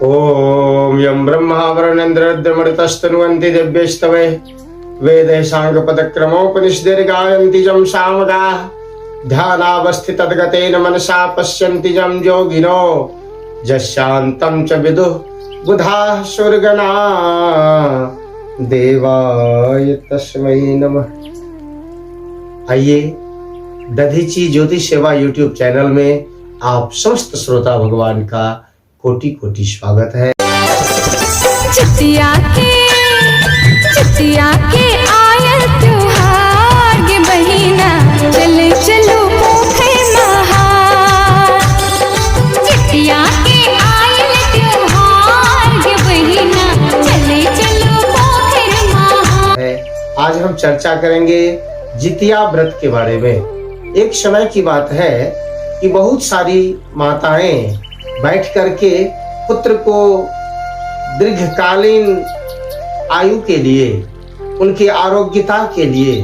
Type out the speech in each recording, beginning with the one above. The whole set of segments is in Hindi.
ओम यं ब्रह्मा वरुणेन्द्ररुद्रमरुतस्तनुवन्ति दिव्यैस्तवे वेदैसाङ्गपदक्रमोपनिषद्गायन्ति जं सामगाः ध्यानावस्थितद्गतेन मनसा पश्यन्ति जं योगिनो यस्यान्तं च विदुः बुधाः सुरगणा देवाय तस्मै नमः। आइए दधीची ज्योति सेवा यूट्यूब चैनल में आप समस्त श्रोता भगवान का कोटि कोटि स्वागत है। चितिया के आया त्योहार गे बहिना चले चलो पोखर नहार। चितिया के आया त्योहार गे बहिना चले चलो पोखर नहार। आज हम चर्चा करेंगे जितिया व्रत के बारे में। एक समय की बात है कि बहुत सारी माताएं बैठ करके पुत्र को दीर्घकालीन आयु के लिए, उनकी आरोग्यता के लिए,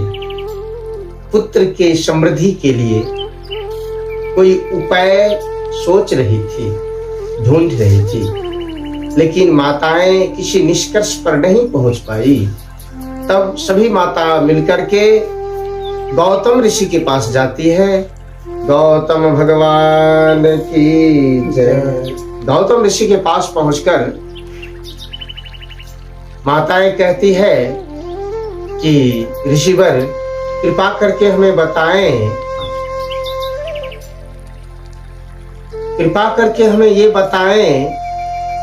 पुत्र के समृद्धि के लिए कोई उपाय सोच रही थी, ढूंढ रही थी, लेकिन माताएं किसी निष्कर्ष पर नहीं पहुंच पाई। तब सभी माता मिलकर के गौतम ऋषि के पास जाती है। गौतम भगवान की जय। गौतम ऋषि के पास पहुंचकर माताएं कहती है कि ऋषिवर कृपा करके हमें बताएं, कृपा करके हमें ये बताएं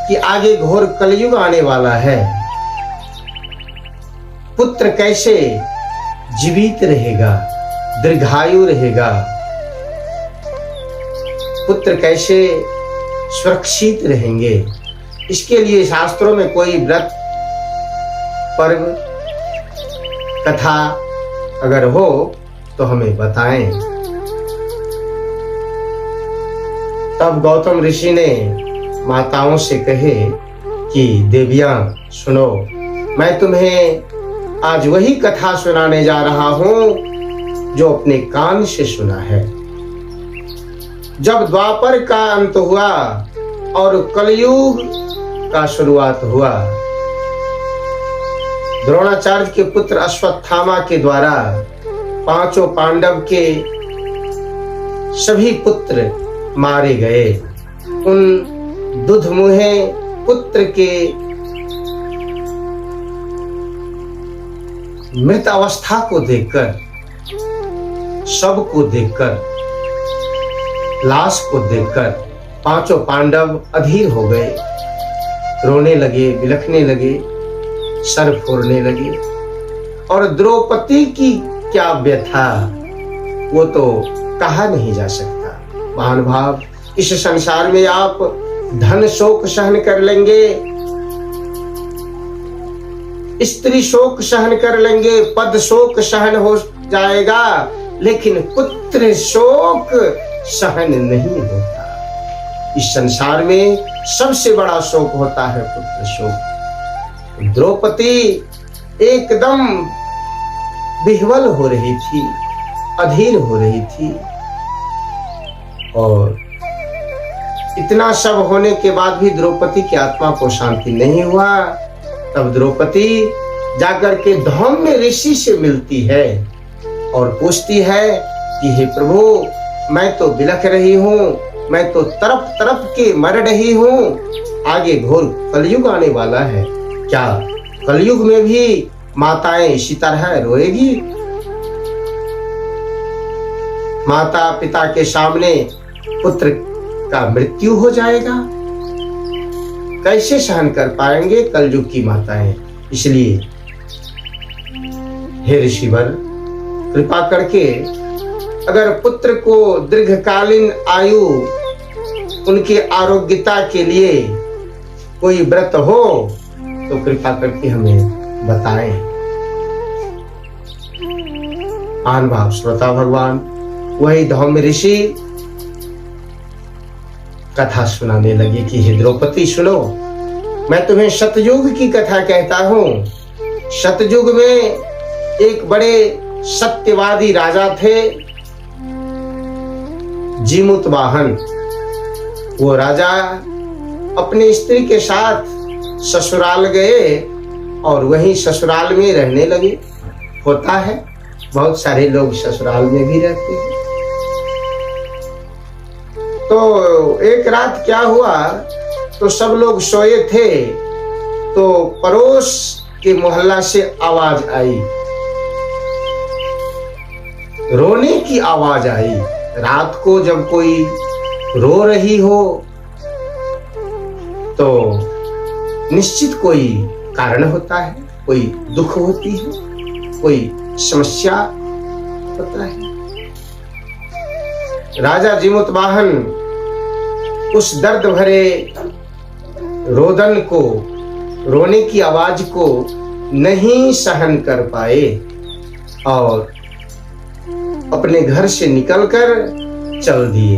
कि आगे घोर कलयुग आने वाला है, पुत्र कैसे जीवित रहेगा, दीर्घायु रहेगा, पुत्र कैसे सुरक्षित रहेंगे। इसके लिए शास्त्रों में कोई व्रत, पर्व, कथा अगर हो तो हमें बताएं। तब गौतम ऋषि ने माताओं से कहे कि देवियां सुनो, मैं तुम्हें आज वही कथा सुनाने जा रहा हूं जो अपने कान से सुना है। जब द्वापर का अंत हुआ और कलयुग का शुरुआत हुआ, द्रोणाचार्य के पुत्र अश्वत्थामा के द्वारा पांचों पांडव के सभी पुत्र मारे गए। उन दुधमुहे पुत्र के मृत अवस्था को देखकर, शव को देखकर, लाश को देखकर पांचों पांडव अधीर हो गए, रोने लगे, बिलखने लगे, सर फोड़ने लगे। और द्रौपदी की क्या व्यथा, वो तो कहा नहीं जा सकता। महानुभाव, इस संसार में आप धन शोक सहन कर लेंगे, स्त्री शोक सहन कर लेंगे, पद शोक सहन हो जाएगा, लेकिन पुत्र शोक सहन नहीं होता। इस संसार में सबसे बड़ा शोक होता है पुत्र शोक। द्रौपदी एकदम विह्वल हो रही थी, अधीर हो रही थी, और इतना सब होने के बाद भी द्रौपदी की आत्मा को शांति नहीं हुआ। तब द्रौपदी जाकर के धौम्य ऋषि से मिलती है और पूछती है कि हे प्रभु, मैं तो बिलख रही हूँ, मैं तो तरफ तरफ के मर रही हूँ, आगे घोर कलयुग आने वाला है, क्या कलयुग में भी माताएं इसी तरह रोएगी? माता पिता के सामने पुत्र का मृत्यु हो जाएगा, कैसे सहन कर पाएंगे कलयुग की माताएं? इसलिए हे ऋषिवर, कृपा करके अगर पुत्र को दीर्घकालीन आयु, उनकी आरोग्यता के लिए कोई व्रत हो तो कृपा करके हमें बताएं। महानुभाव श्रोता भगवान, वही धौम्य ऋषि कथा सुनाने लगी कि हे द्रौपदी सुनो, मैं तुम्हें सतयुग की कथा कहता हूं। सतयुग में एक बड़े सत्यवादी राजा थे, जीमूत वाहन। वो राजा अपनी स्त्री के साथ ससुराल गए और वहीं ससुराल में रहने लगे। होता है, बहुत सारे लोग ससुराल में भी रहते हैं। तो एक रात क्या हुआ, तो सब लोग सोए थे, तो पड़ोस के मोहल्ला से आवाज आई, रोने की आवाज आई। रात को जब कोई रो रही हो तो निश्चित कोई कारण होता है, कोई दुख होती है, कोई समस्या होता है। राजा जीमूतवाहन उस दर्द भरे रोदन को, रोने की आवाज को नहीं सहन कर पाए और अपने घर से निकलकर चल दिए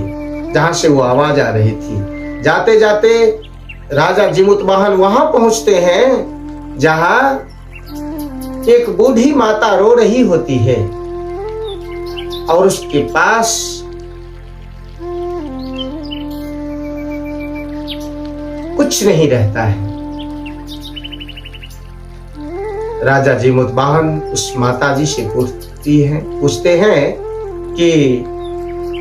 जहां से वो आवाज आ रही थी। जाते जाते राजा जीमूतवाहन वहां पहुंचते हैं जहां एक बूढ़ी माता रो रही होती है और उसके पास कुछ नहीं रहता है। राजा जीमूतवाहन उस माता जी से पूछते हैं कि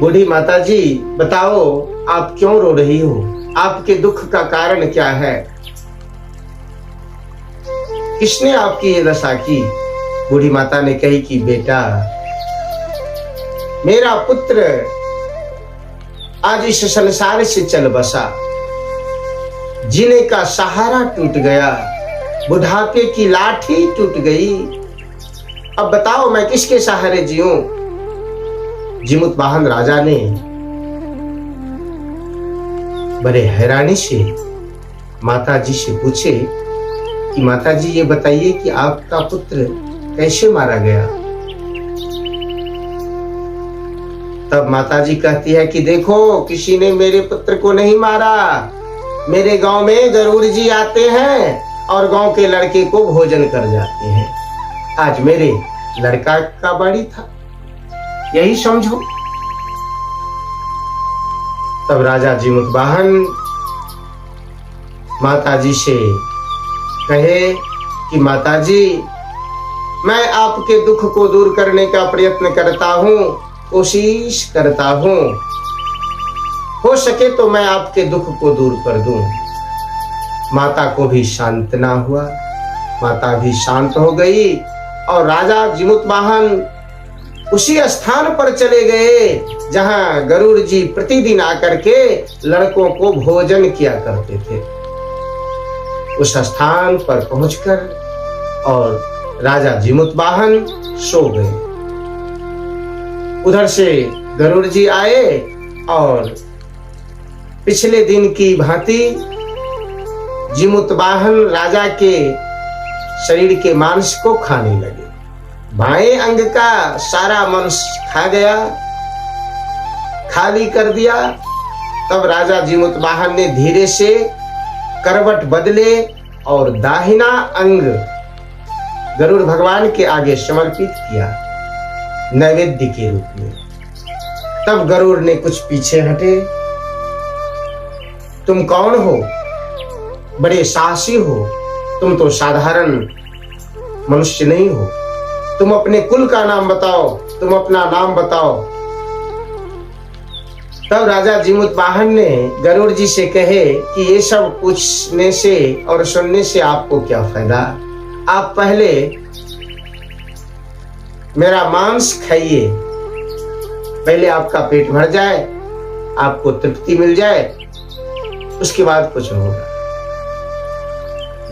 बूढ़ी माता जी, बताओ आप क्यों रो रही हो, आपके दुख का कारण क्या है, किसने आपकी ये दशा की। बूढ़ी माता ने कही कि बेटा, मेरा पुत्र आज इस संसार से चल बसा, जीने का सहारा टूट गया, बुढ़ापे की लाठी टूट गई, अब बताओ मैं किसके सहारे जीऊं। जीमूतवाहन राजा ने बड़े हैरानी से माता जी से पूछे कि माता जी ये बताइए कि आपका पुत्र कैसे मारा गया। तब माता जी कहती है कि देखो, किसी ने मेरे पुत्र को नहीं मारा, मेरे गांव में गरुड़ जी आते हैं और गांव के लड़के को भोजन कर जाते हैं। आज मेरे लड़का का बाड़ी था, यही समझो। तब राजा जीमूतवाहन माता जी से कहे कि माता जी, मैं आपके दुख को दूर करने का प्रयत्न करता हूं, कोशिश करता हूं, हो सके तो मैं आपके दुख को दूर कर दूं। माता को भी सांत्वना हुआ, माता भी शांत हो गई और राजा जीमूतवाहन उसी स्थान पर चले गए जहां गरुड़ जी प्रतिदिन आकर के लड़कों को भोजन किया करते थे। उस स्थान पर पहुंचकर और राजा जीमूतवाहन सो गए। उधर से गरुड़ जी आए और पिछले दिन की भांति जीमूतवाहन राजा के शरीर के मांस को खाने लगे। बाएं अंग का सारा मांस खा गया, खाली कर दिया। तब राजा जीमूतवाहन ने धीरे से करवट बदले और दाहिना अंग गरुड़ भगवान के आगे समर्पित किया नैवेद्य के रूप में। तब गरुड़ ने कुछ पीछे हटे, तुम कौन हो, बड़े साहसी हो, तुम तो साधारण मनुष्य नहीं हो, तुम अपने कुल का नाम बताओ, तुम अपना नाम बताओ। तब राजा जीमूतवाहन ने गरुड़ जी से कहे कि ये सब पूछने से और सुनने से आपको क्या फायदा, आप पहले मेरा मांस खाइए, पहले आपका पेट भर जाए, आपको तृप्ति मिल जाए, उसके बाद कुछ होगा।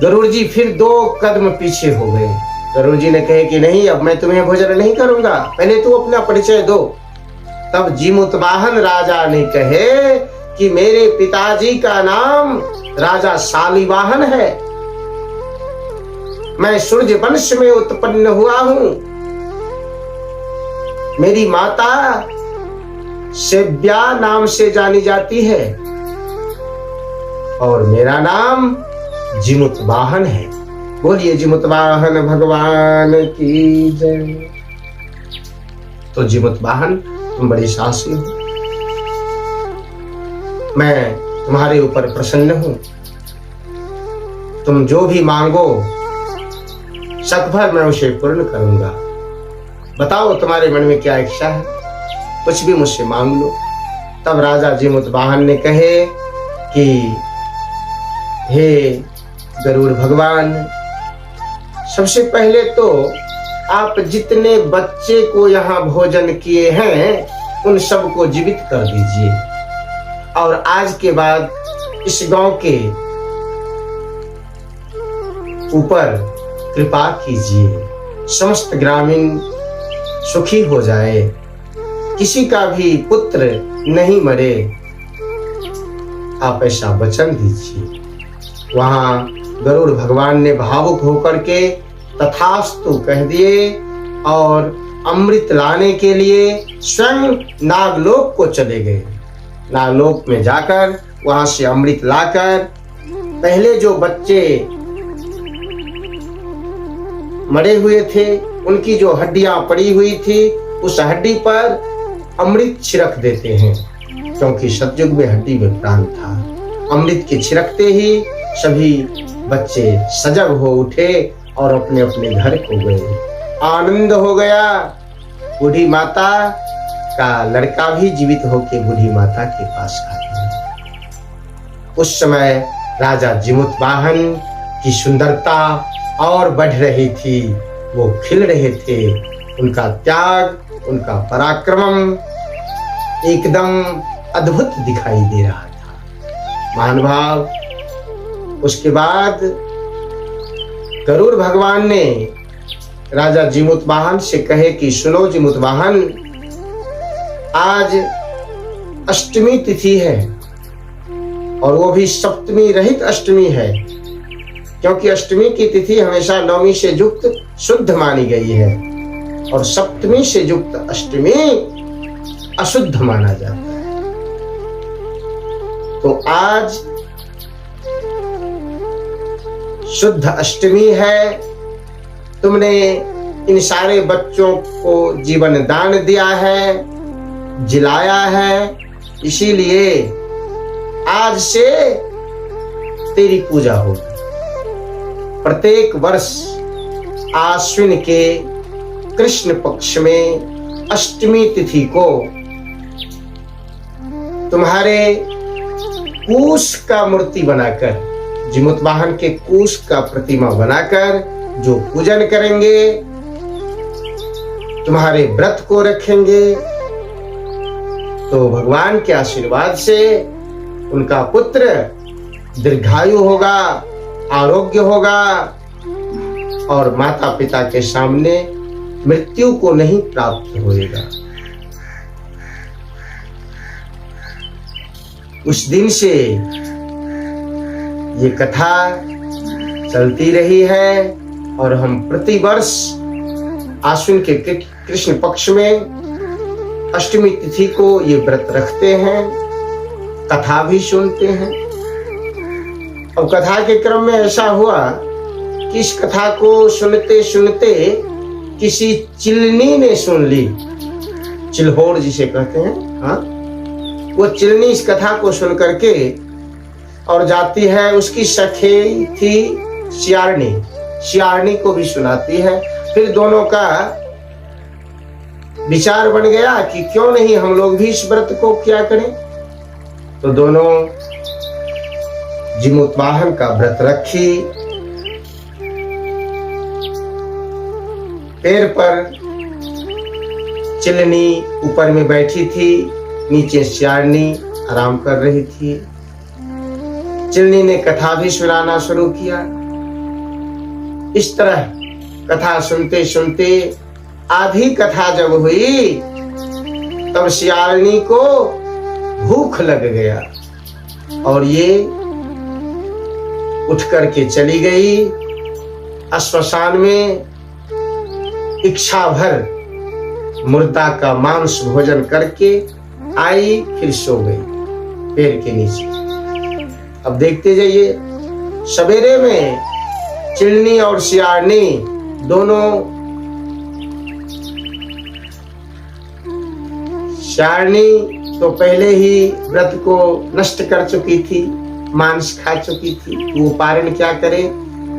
गरुड़ जी फिर 2 कदम पीछे हो गए। गरुड़ जी ने कहे कि नहीं, अब मैं तुम्हें भोजन नहीं करूंगा, पहले तू अपना परिचय दो। तब जीमूतवाहन राजा ने कहे कि मेरे पिताजी का नाम राजा शालिवाहन है, मैं सूर्य वंश में उत्पन्न हुआ हूं, मेरी माता सेव्या नाम से जानी जाती है और मेरा नाम जीमूतवाहन है। बोलिए जीमूतवाहन भगवान की जय। तो जीमूतवाहन, तुम बड़ी साहसी हो, मैं तुम्हारे ऊपर प्रसन्न हूं। तुम जो भी मांगो सकभर मैं उसे पूर्ण करूंगा। बताओ तुम्हारे मन में क्या इच्छा है, कुछ भी मुझसे मांग लो। तब राजा जीमूतवाहन ने कहे कि हे गरुड़ भगवान, सबसे पहले तो आप जितने बच्चे को यहाँ भोजन किए हैं उन सबको जीवित कर दीजिए, और आज के बाद इस गांव के ऊपर कृपा कीजिए, समस्त ग्रामीण सुखी हो जाए, किसी का भी पुत्र नहीं मरे, आप ऐसा वचन दीजिए। वहां गरुड़ भगवान ने भावुक होकर के तथास्तु कह दिए और अमृत लाने के लिए स्वयं नागलोक को चले गए। नागलोक में जाकर वहां से अमृत लाकर पहले जो बच्चे मरे हुए थे उनकी जो हड्डियां पड़ी हुई थी उस हड्डी पर अमृत छिड़क देते हैं, क्योंकि सतयुग में हड्डी में प्राण था। अमृत के छिड़कते ही सभी बच्चे सजग हो उठे और अपने अपने घर को गए। आनंद हो गया। बूढ़ी माता का लड़का भी जीवित होकर बूढ़ी माता के पास आ गया। उस समय राजा जीमूतवाहन की सुंदरता और बढ़ रही थी, वो खिल रहे थे। उनका त्याग, उनका पराक्रम एकदम अद्भुत दिखाई दे रहा था। महानुभाव, उसके बाद गरुड़ भगवान ने राजा जीमूतवाहन से कहे कि सुनो जीमूतवाहन, आज अष्टमी तिथि है और वो भी सप्तमी रहित अष्टमी है, क्योंकि अष्टमी की तिथि हमेशा नवमी से युक्त शुद्ध मानी गई है और सप्तमी से युक्त अष्टमी अशुद्ध माना जाता है। तो आज शुद्ध अष्टमी है। तुमने इन सारे बच्चों को जीवन दान दिया है, जिलाया है, इसीलिए आज से तेरी पूजा होगी। प्रत्येक वर्ष आश्विन के कृष्ण पक्ष में अष्टमी तिथि को तुम्हारे कूश का मूर्ति बनाकर, जीमूतवाहन के कूश का प्रतिमा बनाकर जो पूजन करेंगे, तुम्हारे व्रत को रखेंगे, तो भगवान के आशीर्वाद से उनका पुत्र दीर्घायु होगा, आरोग्य होगा और माता पिता के सामने मृत्यु को नहीं प्राप्त होएगा। उस दिन से ये कथा चलती रही है और हम प्रतिवर्ष आश्विन के कृष्ण पक्ष में अष्टमी तिथि को ये व्रत रखते हैं, कथा भी सुनते हैं। और कथा के क्रम में ऐसा हुआ कि इस कथा को सुनते सुनते किसी चिलनी ने सुन ली, चिल्होड़ जिसे कहते हैं। हाँ, वो चिलनी इस कथा को सुन करके और जाती है, उसकी सखी थी सियारनी, सियारनी को भी सुनाती है। फिर दोनों का विचार बन गया कि क्यों नहीं हम लोग भी इस व्रत को क्या करें। तो दोनों जीमूतवाहन का व्रत रखी। पैर पर चिलनी ऊपर में बैठी थी, नीचे सियारनी आराम कर रही थी। चिलनी ने कथा भी सुनाना शुरू किया। इस तरह कथा सुनते सुनते आधी कथा जब हुई तब सियारनी को भूख लग गया और ये उठ करके चली गई श्मशान में। इच्छा भर मुर्दा का मांस भोजन करके आई, फिर सो गई पेड़ के नीचे। अब देखते जाइए, सवेरे में चिलनी और सियारनी दोनों, सियारनी तो पहले ही व्रत को नष्ट कर चुकी थी, मांस खा चुकी थी। वो पारण क्या करे?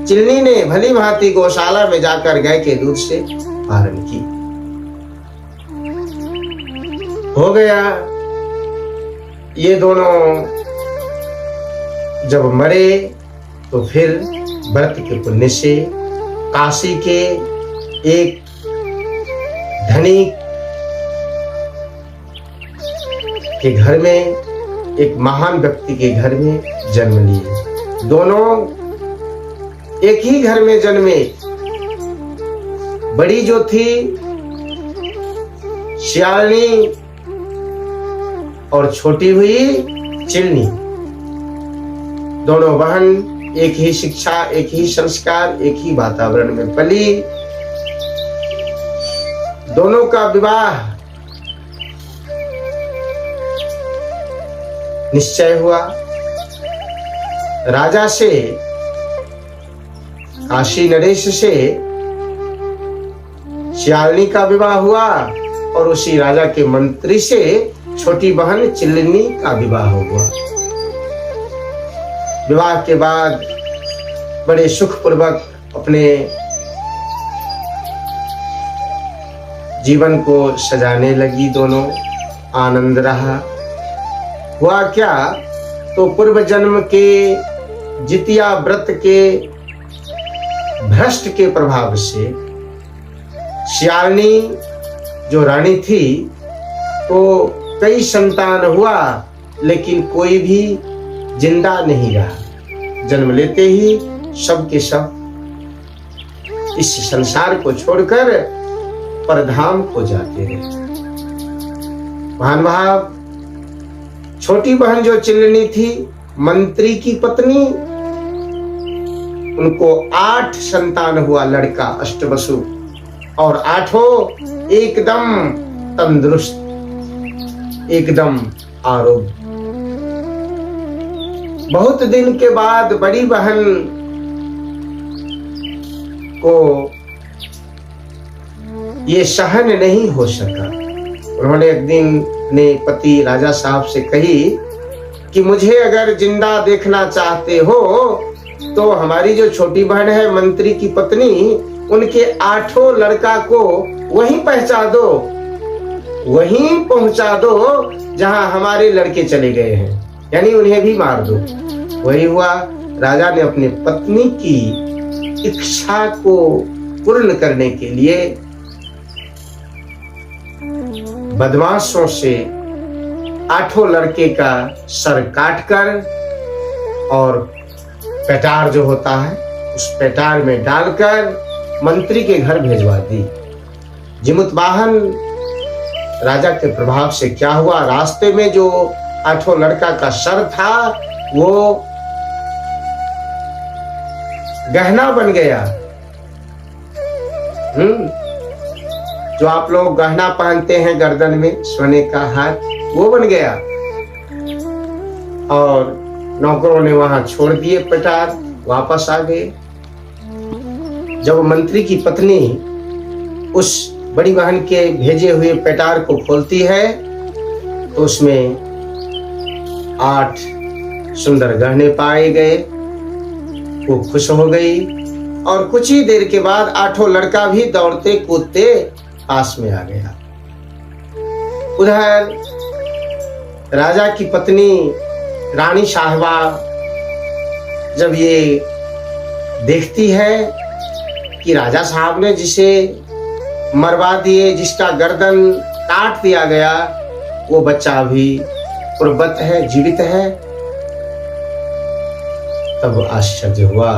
चिलनी ने भली भांति गौशाला में जाकर गाय के दूध से पारण की। हो गया। ये दोनों जब मरे तो फिर व्रत के पुण्य से काशी के एक धनिक के घर में, एक महान व्यक्ति के घर में जन्म लिए। दोनों एक ही घर में जन्मे। बड़ी जो थी सियालनी और छोटी हुई चिलनी। दोनों बहन एक ही शिक्षा, एक ही संस्कार, एक ही वातावरण में पली। दोनों का विवाह निश्चय हुआ। राजा से, काशी नरेश से सियालनी का विवाह हुआ और उसी राजा के मंत्री से छोटी बहन चिलनी का विवाह हुआ। विवाह के बाद बड़े सुखपूर्वक अपने जीवन को सजाने लगी। दोनों आनंद रहा। हुआ क्या? तो पूर्व जन्म के जितिया व्रत के भ्रष्ट के प्रभाव से सियालनी जो रानी थी तो कई संतान हुआ, लेकिन कोई भी जिंदा नहीं रहा। जन्म लेते ही सब के सब इस संसार को छोड़कर परधाम को जाते रहे। महानुभाव, छोटी बहन जो चिलनी थी, मंत्री की पत्नी, उनको 8 संतान हुआ, लड़का अष्टवसु, और 8 एकदम तंदुरुस्त, एकदम आरोग्य। बहुत दिन के बाद बड़ी बहन को ये सहन नहीं हो सका। उन्होंने एक दिन अपने पति राजा साहब से कही कि मुझे अगर जिंदा देखना चाहते हो तो हमारी जो छोटी बहन है मंत्री की पत्नी, उनके 8 लड़का को वहीं पहुंचा दो जहां हमारे लड़के चले गए हैं, यानी उन्हें भी मार दो। वही हुआ। राजा ने अपनी पत्नी की इच्छा को पूर्ण करने के लिए बदमाशों से 8 लड़के का सर काटकर और पेटार जो होता है उस पेटार में डालकर मंत्री के घर भेजवा दी। जिमुत वाहन राजा के प्रभाव से क्या हुआ? रास्ते में जो 8 लड़का का सर था वो गहना बन गया। जो आप लोग गहना पहनते हैं गर्दन में, सोने का हार, वो बन गया। और नौकरों ने वहां छोड़ दिए पेटार, वापस आ गए। जब मंत्री की पत्नी उस बड़ी बहन के भेजे हुए पेटार को खोलती है तो उसमें 8 सुंदर गहने पाए गए। वो खुश हो गई और कुछ ही देर के बाद 8 लड़का भी दौड़ते कूदते पास में आ गया। उधर राजा की पत्नी रानी साहबा जब ये देखती है कि राजा साहब ने जिसे मरवा दिए, जिसका गर्दन काट दिया गया, वो बच्चा भी पूर्ववत है, जीवित है, तब आश्चर्य हुआ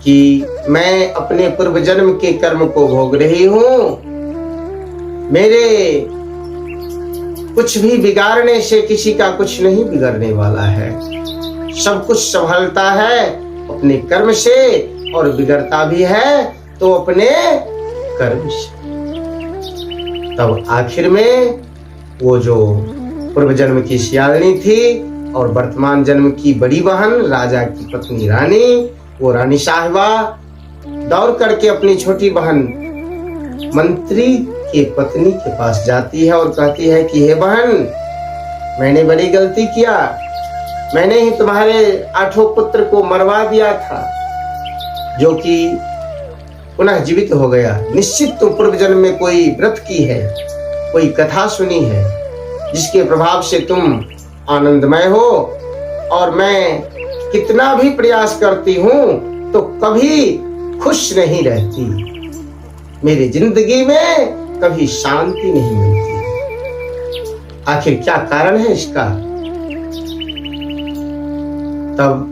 कि मैं अपने पूर्व जन्म के कर्म को भोग रही हूं। मेरे कुछ भी बिगाड़ने से किसी का कुछ नहीं बिगड़ने वाला है। सब कुछ संभलता है अपने कर्म से और बिगड़ता भी है तो अपने कर्म से। तब आखिर में वो जो पूर्व जन्म की सियालनी थी और वर्तमान जन्म की बड़ी बहन राजा की पत्नी रानी, वो रानी साहिबा दौड़ करके अपनी छोटी बहन मंत्री की पत्नी के पास जाती है और कहती है कि हे बहन, मैंने बड़ी गलती किया, मैंने ही तुम्हारे 8 पुत्र को मरवा दिया था, जो कि पुनः जीवित हो गया। निश्चित तुम पूर्व जन्म में कोई व्रत की है, कोई कथा सुनी है, जिसके प्रभाव से तुम आनंदमय हो। और मैं कितना भी प्रयास करती हूं तो कभी खुश नहीं रहती। मेरी जिंदगी में कभी शांति नहीं मिलती। आखिर क्या कारण है इसका? तब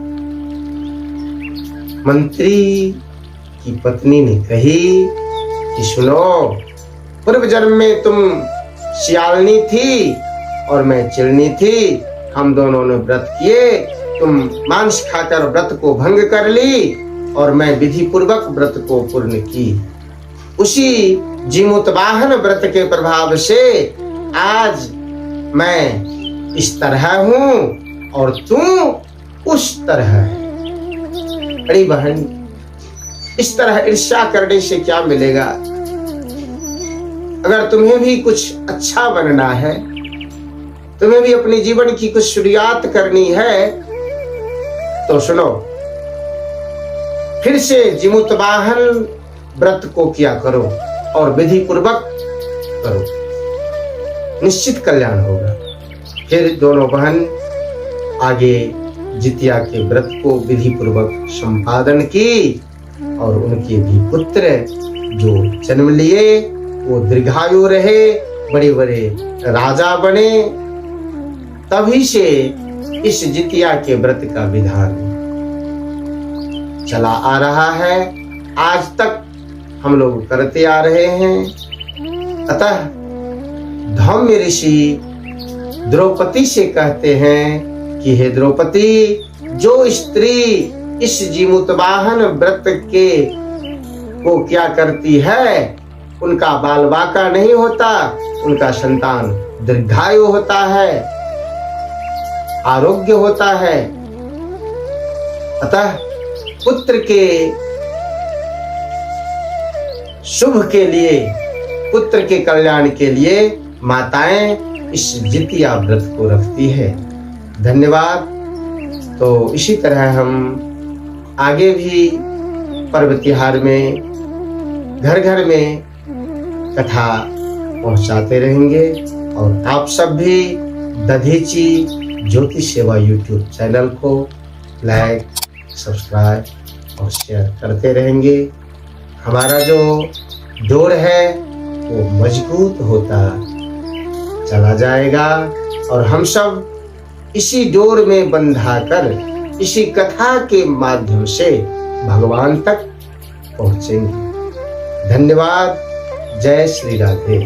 मंत्री की पत्नी ने कही कि सुनो, पूर्व जन्म में तुम सियालनी थी और मैं चिड़नी थी। हम दोनों ने व्रत किए, तुम मांस खाकर व्रत को भंग कर ली और मैं विधि पूर्वक व्रत को पूर्ण की। उसी जीमूतवाहन व्रत के प्रभाव से आज मैं इस तरह हूं और तू उस तरह है। बड़ी बहन, इस तरह ईर्ष्या करने से क्या मिलेगा? अगर तुम्हें भी कुछ अच्छा बनना है, तुम्हें भी अपने जीवन की कुछ शुरुआत करनी है, तो सुनो, फिर से जीमूतवाहन व्रत को किया करो और विधि पूर्वक करो, निश्चित कल्याण होगा। फिर दोनों बहन आगे जितिया के व्रत को विधि पूर्वक संपादन की और उनके भी पुत्र जो जन्म लिए वो दीर्घायु रहे, बड़े बड़े राजा बने। तभी से इस जितिया के व्रत का विधान चला आ रहा है, आज तक हम लोग करते आ रहे हैं। अतः धौम्य ऋषि द्रौपदी से कहते हैं कि हे द्रौपदी, जो स्त्री इस जीमूतवाहन व्रत के को क्या करती है, उनका बाल बाका नहीं होता, उनका संतान दीर्घायु होता है, आरोग्य होता है। अतः पुत्र के शुभ के लिए, पुत्र के कल्याण के लिए माताएं इस जितिया व्रत को रखती है। धन्यवाद। तो इसी तरह हम आगे भी पर्व त्योहार में घर घर में कथा पहुंचाते रहेंगे और आप सब भी दधीची ज्योतिष सेवा यूट्यूब चैनल को लाइक, सब्सक्राइब और शेयर करते रहेंगे। हमारा जो डोर है वो मजबूत होता चला जाएगा और हम सब इसी डोर में बंधाकर इसी कथा के माध्यम से भगवान तक पहुंचेंगे। धन्यवाद। जय श्री राधे।